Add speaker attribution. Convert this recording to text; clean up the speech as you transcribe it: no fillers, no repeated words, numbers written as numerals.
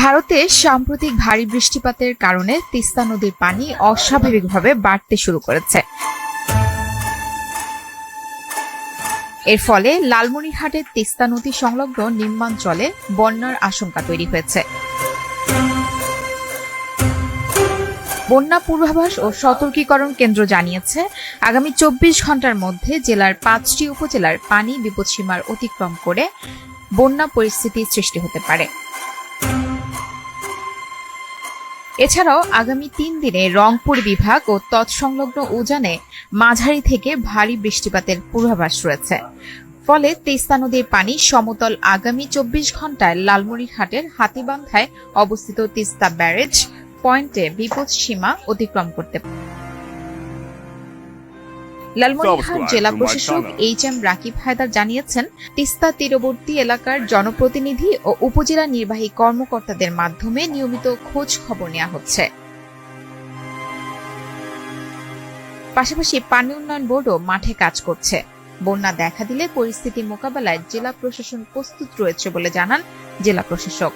Speaker 1: ভারতে সাম্প্রতিক ভারী বৃষ্টিপাতের কারণে তিস্তা নদীর পানি অস্বাভাবিকভাবে বাড়তে শুরু করেছে। এর ফলে লালমনিরহাটের তিস্তা নদী সংলগ্ন নিম্নাঞ্চলে বন্যার আশঙ্কা তৈরি হয়েছে। বন্যা পূর্বাভাস ও সতর্কীকরণ কেন্দ্র জানিয়েছে, আগামী 24 ঘন্টার মধ্যে জেলার 5টি উপজেলার পানি বিপদসীমার অতিক্রম করে বন্যা পরিস্থিতি সৃষ্টি হতে পারে। এছাড়াও আগামী 3 দিনে রংপুর বিভাগ ও তৎসংলগ্ন উজানে মাঝারি থেকে ভারী বৃষ্টিপাতের পূর্বাভাস রয়েছে। ফলে তিস্তা নদীর পানি সমতল আগামী 24 ঘন্টায় লালমনিরহাটের হাতীবান্ধায় অবস্থিত তিস্তা ব্যারেজ পয়েন্টে বিপদসীমা অতিক্রম করতে পারে। লালমনিরহাট জেলা প্রশাসক এইচ.এম. রাকিব হায়দার জানিয়েছেন, তিস্তা তীরবর্তী এলাকার জনপ্রতিনিধি ও উপজেলা নির্বাহী কর্মকর্তাদের মাধ্যমে নিয়মিত খোঁজ খবর নেওয়া হচ্ছে। পাশাপাশি পানি উন্নয়ন বোর্ডও মাঠে কাজ করছে। বন্যা দেখা দিলে পরিস্থিতি মোকাবেলায় জেলা প্রশাসন প্রস্তুত রয়েছে বলে জানান জেলা প্রশাসক।